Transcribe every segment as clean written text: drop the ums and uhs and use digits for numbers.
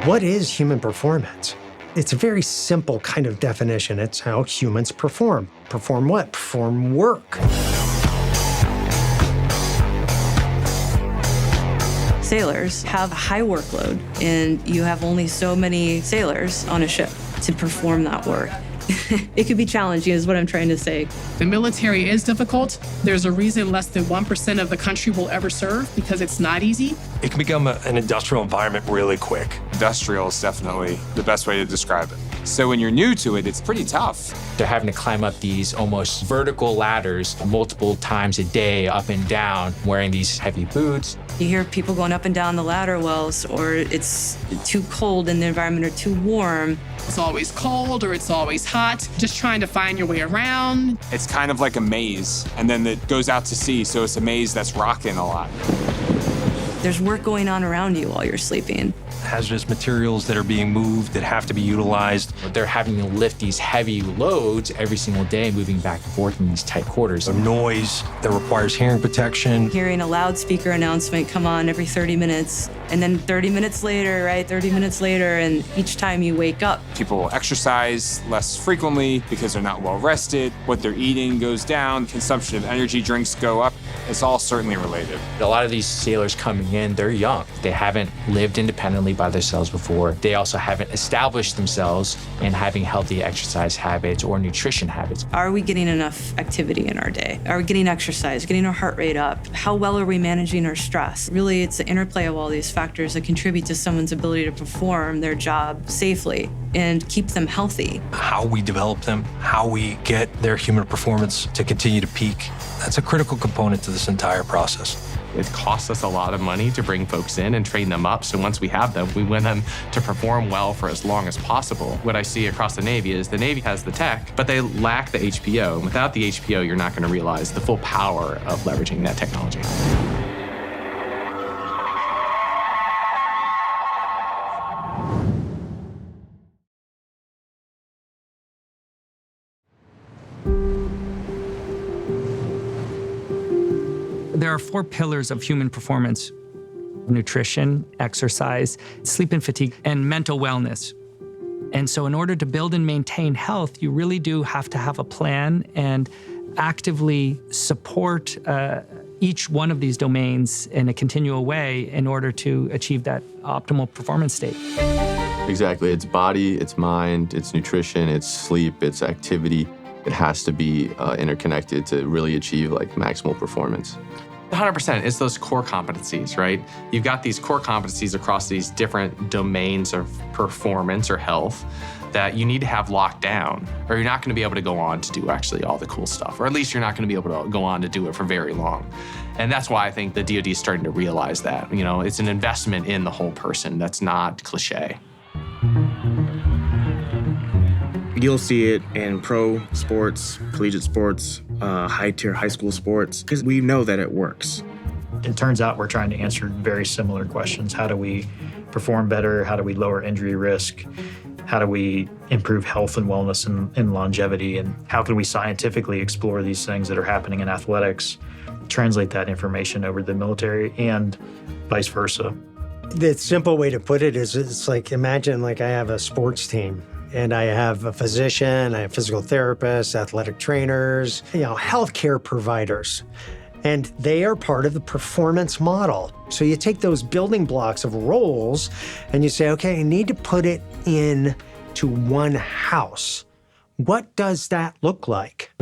What is human performance? It's a very simple kind of definition. It's how humans perform. Perform what? Perform work. Sailors have a high workload, and you have only so many sailors on a ship to perform that work. It could be challenging, is what I'm trying to say. The military is difficult. There's a reason less than 1% of the country will ever serve, because it's not easy. It can become an industrial environment really quick. Industrial is definitely the best way to describe it. So when you're new to it, it's pretty tough. They're having to climb up these almost vertical ladders multiple times a day, up and down, wearing these heavy boots. You hear people going up and down the ladder wells, or it's too cold in the environment or too warm. It's always cold or it's always hot, just trying to find your way around. It's kind of like a maze, and then it goes out to sea, so it's a maze that's rocking a lot. There's work going on around you while you're sleeping. Hazardous materials that are being moved that have to be utilized. They're having to lift these heavy loads every single day, moving back and forth in these tight quarters. A noise that requires hearing protection. Hearing a loudspeaker announcement come on every 30 minutes, and then 30 minutes later, right? 30 minutes later, and each time you wake up. People exercise less frequently because they're not well rested. What they're eating goes down. Consumption of energy drinks go up. It's all certainly related. A lot of these sailors coming in, they're young. They haven't lived independently by themselves before. They also haven't established themselves in having healthy exercise habits or nutrition habits. Are we getting enough activity in our day? Are we getting exercise, getting our heart rate up? How well are we managing our stress? Really, it's the interplay of all these factors that contribute to someone's ability to perform their job safely and keep them healthy. How we develop them, how we get their human performance to continue to peak, that's a critical component to this entire process. It costs us a lot of money to bring folks in and train them up. So once we have them, we want them to perform well for as long as possible. What I see across the Navy is the Navy has the tech, but they lack the HPO. And without the HPO, you're not going to realize the full power of leveraging that technology. There are 4 pillars of human performance: nutrition, exercise, sleep and fatigue, and mental wellness. And so in order to build and maintain health, you really do have to have a plan and actively support each one of these domains in a continual way in order to achieve that optimal performance state. Exactly. It's body, it's mind, it's nutrition, it's sleep, it's activity. It has to be interconnected to really achieve maximal performance. 100%, it's those core competencies, right? You've got these core competencies across these different domains of performance or health that you need to have locked down, or you're not going to be able to go on to do actually all the cool stuff, or at least you're not going to be able to go on to do it for very long. And that's why I think the DoD is starting to realize that. You know, it's an investment in the whole person that's not cliche. You'll see it in pro sports, collegiate sports, high-tier high school sports, because we know that it works. It turns out we're trying to answer very similar questions. How do we perform better? How do we lower injury risk? How do we improve health and wellness and longevity? And how can we scientifically explore these things that are happening in athletics, translate that information over to the military, and vice versa? The simple way to put it is it's like, imagine I have a sports team. And I have a physician, I have physical therapists, athletic trainers, healthcare providers. And they are part of the performance model. So you take those building blocks of roles and you say, okay, I need to put it in to one house. What does that look like?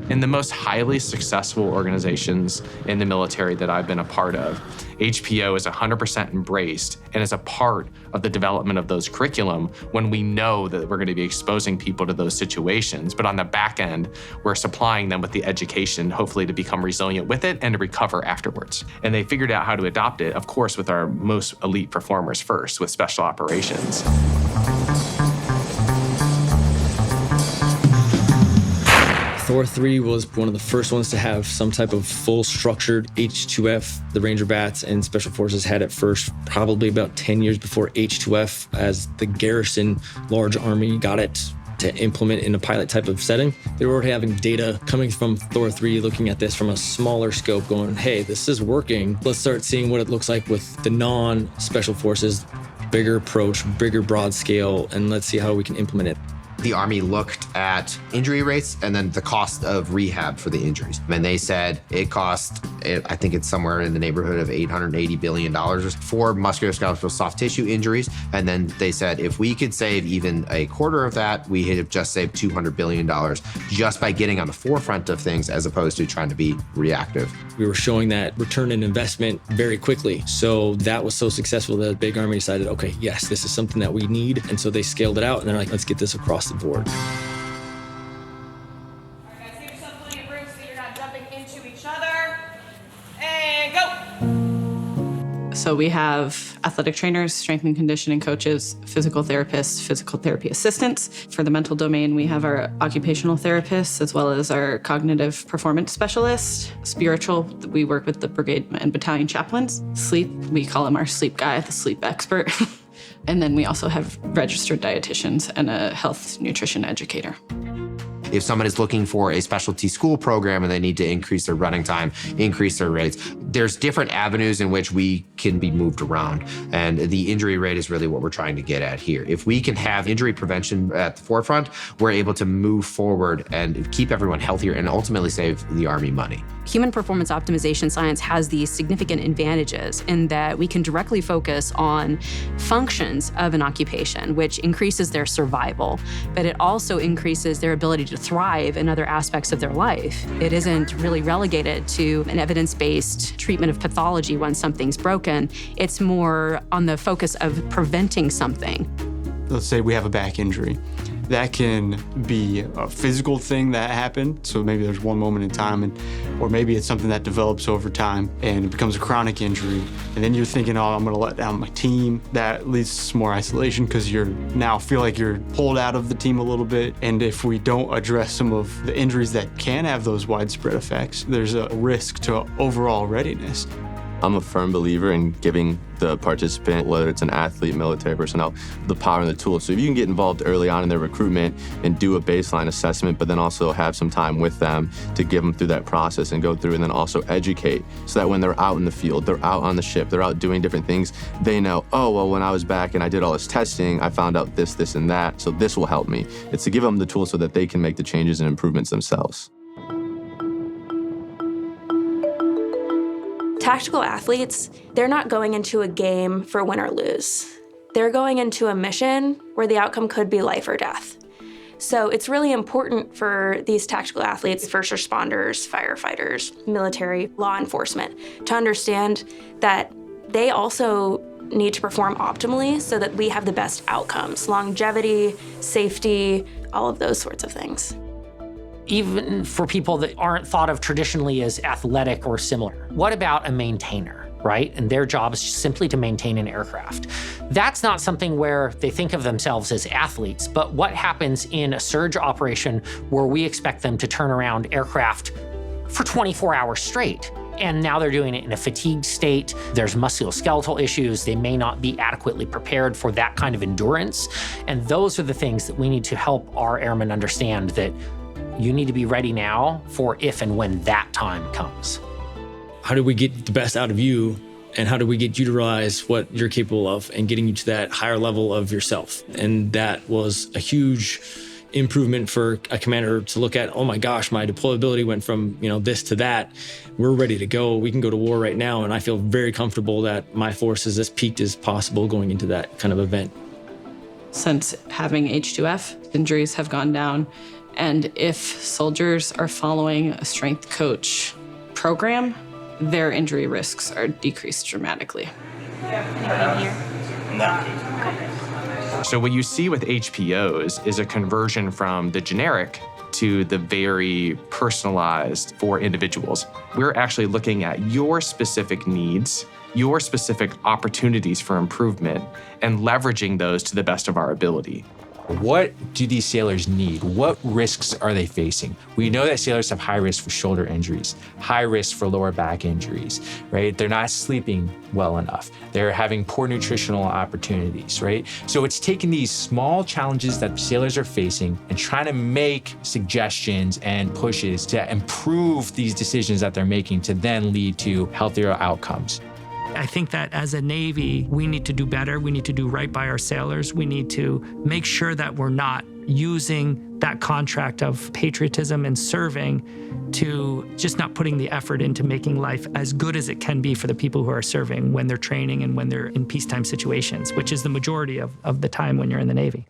In the most highly successful organizations in the military that I've been a part of, HPO is 100% embraced and is a part of the development of those curriculum when we know that we're going to be exposing people to those situations. But on the back end, we're supplying them with the education, hopefully to become resilient with it and to recover afterwards. And they figured out how to adopt it, of course, with our most elite performers first, with special operations. Thor 3 was one of the first ones to have some type of full structured H2F. The Ranger Bats and Special Forces had it first, probably about 10 years before H2F, as the garrison large army got it to implement in a pilot type of setting. They were already having data coming from Thor 3, looking at this from a smaller scope, going, hey, this is working. Let's start seeing what it looks like with the non-special forces, bigger approach, bigger broad scale, and let's see how we can implement it. The Army looked at injury rates and then the cost of rehab for the injuries. And they said it cost, I think it's somewhere in the neighborhood of $880 billion for musculoskeletal soft tissue injuries. And then they said if we could save even a quarter of that, we have just saved $200 billion just by getting on the forefront of things as opposed to trying to be reactive. We were showing that return on investment very quickly. So that was so successful that the big Army decided, okay, yes, this is something that we need. And so they scaled it out and they're like, let's get this across the board. All right, guys, give yourself plenty of room so you're not jumping into each other. And go! So we have athletic trainers, strength and conditioning coaches, physical therapists, physical therapy assistants. For the mental domain, we have our occupational therapists as well as our cognitive performance specialist. Spiritual, we work with the brigade and battalion chaplains. Sleep, we call him our sleep guy, the sleep expert. And then we also have registered dietitians and a health nutrition educator. If someone is looking for a specialty school program and they need to increase their running time, increase their rates, there's different avenues in which we can be moved around. And the injury rate is really what we're trying to get at here. If we can have injury prevention at the forefront, we're able to move forward and keep everyone healthier and ultimately save the Army money. Human performance optimization science has these significant advantages in that we can directly focus on functions of an occupation, which increases their survival, but it also increases their ability to thrive in other aspects of their life. It isn't really relegated to an evidence-based treatment of pathology when something's broken. It's more on the focus of preventing something. Let's say we have a back injury. That can be a physical thing that happened, so maybe there's one moment in time, or maybe it's something that develops over time and it becomes a chronic injury. And then you're thinking, oh, I'm gonna let down my team. That leads to some more isolation because you now feel like you're pulled out of the team a little bit. And if we don't address some of the injuries that can have those widespread effects, there's a risk to overall readiness. I'm a firm believer in giving the participant, whether it's an athlete, military personnel, the power and the tools. So if you can get involved early on in their recruitment and do a baseline assessment, but then also have some time with them to give them through that process and go through and then also educate so that when they're out in the field, they're out on the ship, they're out doing different things, they know, oh, well, when I was back and I did all this testing, I found out this, this, and that, so this will help me. It's to give them the tools so that they can make the changes and improvements themselves. Tactical athletes, they're not going into a game for win or lose. They're going into a mission where the outcome could be life or death. So it's really important for these tactical athletes, first responders, firefighters, military, law enforcement, to understand that they also need to perform optimally so that we have the best outcomes, longevity, safety, all of those sorts of things. Even for people that aren't thought of traditionally as athletic or similar. What about a maintainer, right? And their job is simply to maintain an aircraft. That's not something where they think of themselves as athletes, but what happens in a surge operation where we expect them to turn around aircraft for 24 hours straight? And now they're doing it in a fatigued state. There's musculoskeletal issues. They may not be adequately prepared for that kind of endurance. And those are the things that we need to help our airmen understand, that you need to be ready now for if and when that time comes. How do we get the best out of you, and how do we get you to realize what you're capable of and getting you to that higher level of yourself? And that was a huge improvement for a commander to look at, oh my gosh, my deployability went from this to that. We're ready to go. We can go to war right now. And I feel very comfortable that my force is as peaked as possible going into that kind of event. Since having H2F, injuries have gone down. And if soldiers are following a strength coach program, their injury risks are decreased dramatically. So what you see with HPOs is a conversion from the generic to the very personalized for individuals. We're actually looking at your specific needs, your specific opportunities for improvement, and leveraging those to the best of our ability. What do these sailors need? What risks are they facing? We know that sailors have high risk for shoulder injuries, high risk for lower back injuries, right? They're not sleeping well enough. They're having poor nutritional opportunities, right? So it's taking these small challenges that sailors are facing and trying to make suggestions and pushes to improve these decisions that they're making to then lead to healthier outcomes. I think that as a Navy, we need to do better. We need to do right by our sailors. We need to make sure that we're not using that contract of patriotism and serving to just not putting the effort into making life as good as it can be for the people who are serving when they're training and when they're in peacetime situations, which is the majority of the time when you're in the Navy.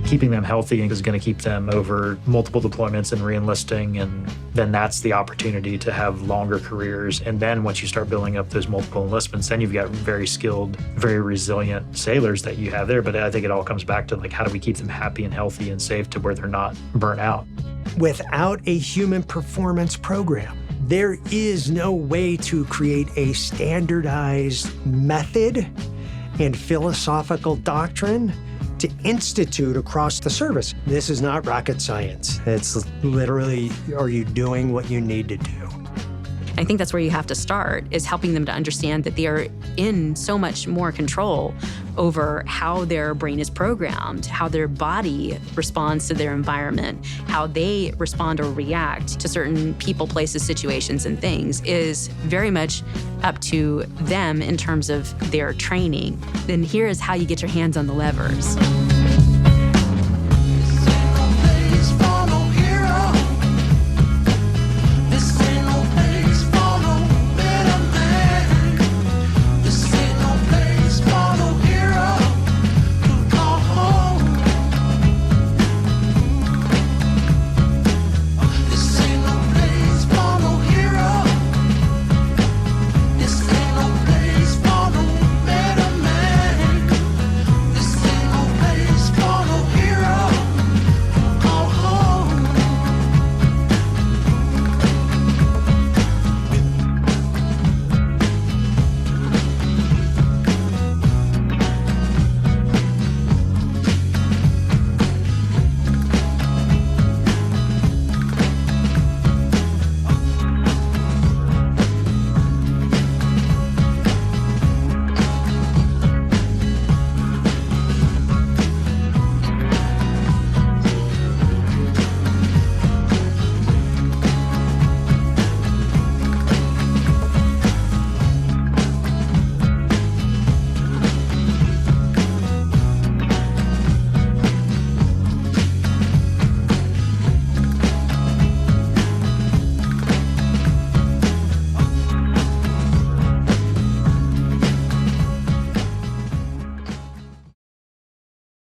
Keeping them healthy is going to keep them over multiple deployments and re-enlisting, and then that's the opportunity to have longer careers. And then once you start building up those multiple enlistments, then you've got very skilled, very resilient sailors that you have there. But I think it all comes back to like, how do we keep them happy and healthy and safe to where they're not burnt out? Without a human performance program, there is no way to create a standardized method and philosophical doctrine to institute across the service. This is not rocket science. It's literally, are you doing what you need to do? I think that's where you have to start, is helping them to understand that they are in so much more control over how their brain is programmed, how their body responds to their environment, how they respond or react to certain people, places, situations, and things is very much up to them in terms of their training. Then here is how you get your hands on the levers.